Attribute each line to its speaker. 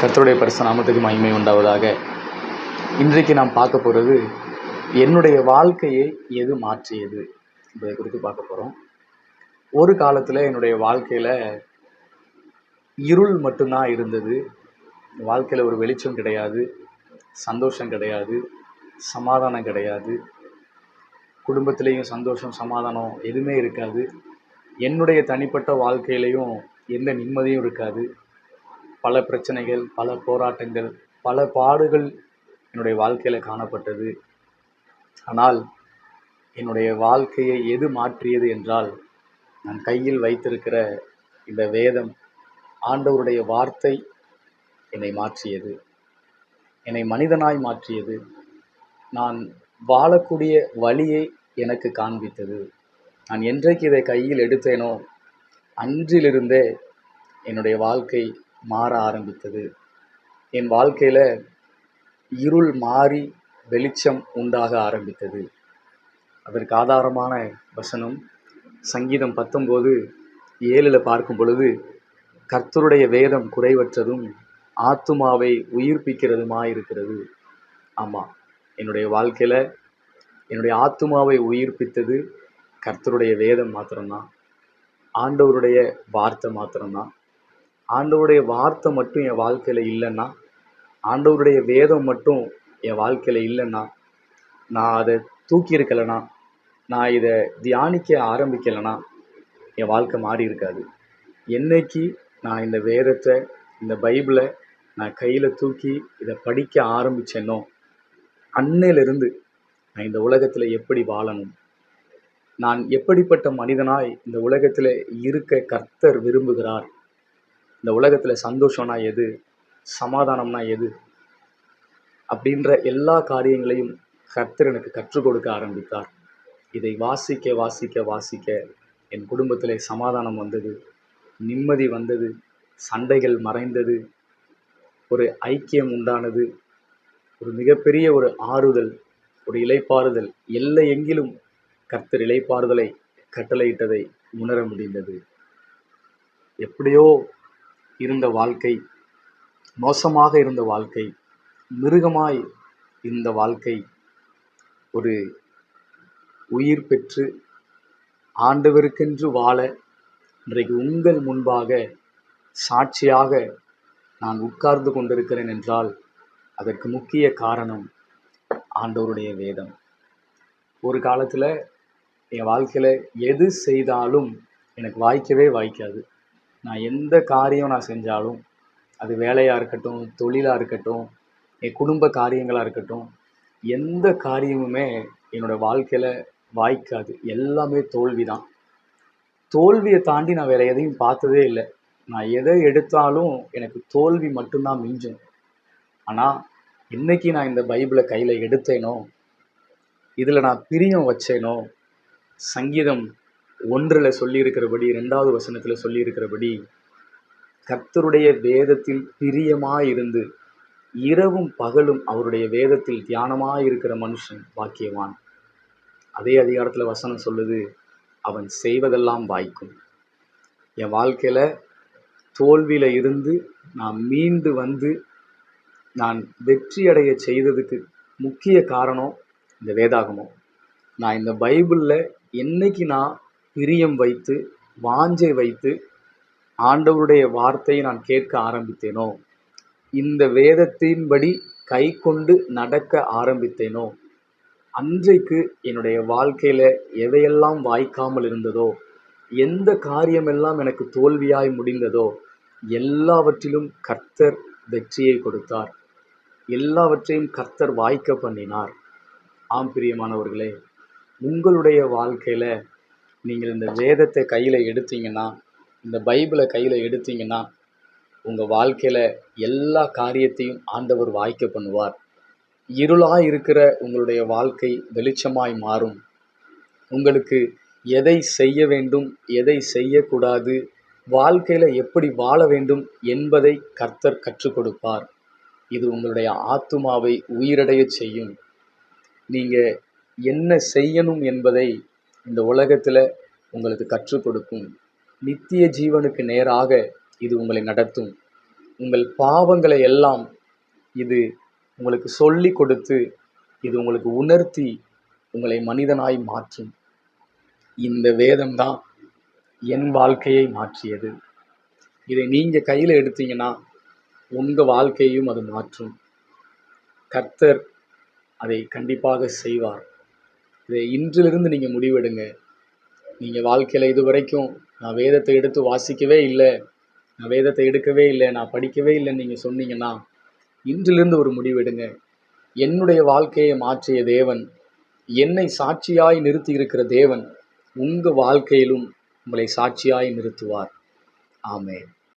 Speaker 1: கர்த்தருடைய பரிசுத்த நாமத்துக்கு மகிமை உண்டாவதாக. இன்றைக்கு நாம் பார்க்க போகிறது, என்னுடைய வாழ்க்கையை எது மாற்றியது என்பதை குறித்து பார்க்க போகிறோம். ஒரு காலத்தில் என்னுடைய வாழ்க்கையில் இருள் மட்டும்தான் இருந்தது. வாழ்க்கையில் ஒரு வெளிச்சம் கிடையாது, சந்தோஷம் கிடையாது, சமாதானம் கிடையாது. குடும்பத்திலையும் சந்தோஷம் சமாதானம் எதுவுமே இருக்காது. என்னுடைய தனிப்பட்ட வாழ்க்கையிலையும் எந்த நிம்மதியும் இருக்காது. பல பிரச்சனைகள், பல போராட்டங்கள், பல பாடுகள் என்னுடைய வாழ்க்கையில் காணப்பட்டது. ஆனால் என்னுடைய வாழ்க்கையை எது மாற்றியது என்றால், நான் கையில் வைத்திருக்கிற இந்த வேதம், ஆண்டவருடைய வார்த்தை என்னை மாற்றியது, என்னை மனிதனாய் மாற்றியது. நான் வாழக்கூடிய வழியை எனக்கு காண்பித்தது. நான் என்றைக்கு இதை கையில் எடுத்தேனோ அன்றிலிருந்தே என்னுடைய வாழ்க்கை மாற ஆரம்பித்தது. என் வாழ்க்கையில் இருள் மாறி வெளிச்சம் உண்டாக ஆரம்பித்தது. அதற்கு ஆதாரமான வசனம் சங்கீதம் 19:7 பார்க்கும் பொழுது, கர்த்தருடைய வேதம் குறைவற்றதும் ஆத்துமாவை உயிர்ப்பிக்கிறதுமாயிருக்கிறது. ஆமாம், என்னுடைய வாழ்க்கையில் என்னுடைய ஆத்துமாவை உயிர்ப்பித்தது கர்த்தருடைய வேதம் மாத்திரம்தான், ஆண்டவருடைய வார்த்தை மாத்திரம்தான். ஆண்டவருடைய வார்த்தை மட்டும் என் வாழ்க்கையில் இல்லைன்னா, ஆண்டவருடைய வேதம் மட்டும் என் வாழ்க்கையில் இல்லைன்னா, நான் அதை தூக்கி இருக்கலைன்னா, நான் இதை தியானிக்க ஆரம்பிக்கலைன்னா என் வாழ்க்கை மாறி இருக்காது. என்னைக்கு நான் இந்த வேதத்தை, இந்த பைபிளை நான் கையில் தூக்கி இதை படிக்க ஆரம்பித்தேனோ அன்னையிலிருந்து நான் இந்த உலகத்தில் எப்படி வாழணும், நான் எப்படிப்பட்ட மனிதனாய் இந்த உலகத்தில் இருக்க கர்த்தர் விரும்புகிறார், இந்த உலகத்தில் சந்தோஷம்னா எது, சமாதானம்னா எது அப்படின்ற எல்லா காரியங்களையும் கர்த்தர் எனக்கு கற்றுக் கொடுக்க ஆரம்பித்தார். இதை வாசிக்க வாசிக்க வாசிக்க என் குடும்பத்தில் சமாதானம் வந்தது, நிம்மதி வந்தது, சண்டைகள் மறைந்தது, ஒரு ஐக்கியம் உண்டானது, ஒரு மிகப்பெரிய ஒரு ஆறுதல், ஒரு இளைப்பாறுதல், எல்லை எங்கிலும் கர்த்தர் இளைப்பாறுதலை கட்டளையிட்டதை உணர முடிந்தது. எப்படியோ இருந்த வாழ்க்கை, மோசமாக இருந்த வாழ்க்கை, மிருகமாய் இருந்த வாழ்க்கை, ஒரு உயிர் பெற்று ஆண்டவருக்கென்று வாழ இன்றைக்கு உங்கள் முன்பாக சாட்சியாக நான் உட்கார்ந்து கொண்டிருக்கிறேன் என்றால் அதற்கு முக்கிய காரணம் ஆண்டவருடைய வேதம். ஒரு காலத்தில் என் வாழ்க்கையில் எது செய்தாலும் எனக்கு வாய்க்கவே வாய்க்காது. நான் எந்த காரியம் நான் செஞ்சாலும், அது வேலையாக இருக்கட்டும், தொழிலாக இருக்கட்டும், என் குடும்ப காரியங்களாக இருக்கட்டும், எந்த காரியமுமே என்னோடய வாழ்க்கையில் வாய்க்காது. எல்லாமே தோல்வி தான். தோல்வியை தாண்டி நான் வேறு எதையும் பார்த்ததே இல்லை. நான் எதை எடுத்தாலும் எனக்கு தோல்வி மட்டும்தான் மிஞ்சும். ஆனால் இன்னைக்கு நான் இந்த பைபிளை கையில் எடுத்தேனோ, இதில் நான் பிரியம் வச்சேனோ, சங்கீதம் 1 சொல்லியிருக்கிறபடி, 2வது வசனத்தில் சொல்லியிருக்கிறபடி, கர்த்தருடைய வேதத்தில் பிரியமாயிருந்து இரவும் பகலும் அவருடைய வேதத்தில் தியானமாயிருக்கிற மனுஷன் பாக்கியவான். அதே அதிகாரத்தில் வசனம் சொல்லுது, அவன் செய்வதெல்லாம் வாய்க்கும். என் வாழ்க்கையில் தோல்வியில் இருந்து நான் மீண்டு வந்து நான் வெற்றி அடைய செய்ததுக்கு முக்கிய காரணம் இந்த வேதாகமம். நான் இந்த பைபிளில் என்னைக்கு நான் பிரியம் வைத்து, வாஞ்சை வைத்து ஆண்டவருடைய வார்த்தையை நான் கேட்க ஆரம்பித்தேனோ, இந்த வேதத்தின்படி கை கொண்டு நடக்க ஆரம்பித்தேனோ, அன்றைக்கு என்னுடைய வாழ்க்கையில் எதையெல்லாம் வாய்க்காமல் இருந்ததோ, எந்த காரியமெல்லாம் எனக்கு தோல்வியாய் முடிந்ததோ, எல்லாவற்றிலும் கர்த்தர் வெற்றியை கொடுத்தார். எல்லாவற்றையும் கர்த்தர் வாய்க்க பண்ணினார். ஆம் பிரியமானவர்களே, உங்களுடைய வாழ்க்கையில் நீங்கள் இந்த வேதத்தை கையில் எடுத்தீங்கன்னா, இந்த பைபிளை கையில் எடுத்தீங்கன்னா, உங்கள் வாழ்க்கையில் எல்லா காரியத்தையும் ஆண்டவர் வாய்க்க பண்ணுவார். இருளாக இருக்கிற உங்களுடைய வாழ்க்கை வெளிச்சமாய் மாறும். உங்களுக்கு எதை செய்ய வேண்டும், எதை செய்யக்கூடாது, வாழ்க்கையில் எப்படி வாழ வேண்டும் என்பதை கர்த்தர் கற்றுக் கொடுப்பார். இது உங்களுடைய ஆத்துமாவை உயிரடைய செய்யும். நீங்கள் என்ன செய்யணும் என்பதை இந்த உலகத்தில் உங்களுக்கு கற்றுக் கொடுக்கும். நித்திய ஜீவனுக்கு நேராக இது உங்களை நடத்தும். உங்கள் பாவங்களை எல்லாம் இது உங்களுக்கு சொல்லி கொடுத்து, இது உங்களுக்கு உணர்த்தி உங்களை மனிதனாய் மாற்றும். இந்த வேதம் தான் என் வாழ்க்கையை மாற்றியது. இதை நீங்கள் கையில் எடுத்தீங்கன்னா உங்கள் வாழ்க்கையும் அது மாற்றும். கர்த்தர் அதை கண்டிப்பாக செய்வார். இதை இன்றிலிருந்து நீங்கள் முடிவெடுங்க. நீங்கள் வாழ்க்கையில் இதுவரைக்கும் நான் வேதத்தை எடுத்து வாசிக்கவே இல்லை, நான் வேதத்தை எடுக்கவே இல்லை, நான் படிக்கவே இல்லைன்னு நீங்கள் சொன்னீங்கன்னா இன்றிலிருந்து ஒரு முடிவெடுங்க. என்னுடைய வாழ்க்கையை மாற்றிய தேவன், என்னை சாட்சியாய் நிறுத்தி இருக்கிற தேவன் உங்கள் வாழ்க்கையிலும் உங்களை சாட்சியாய் நிறுத்துவார். ஆமென்.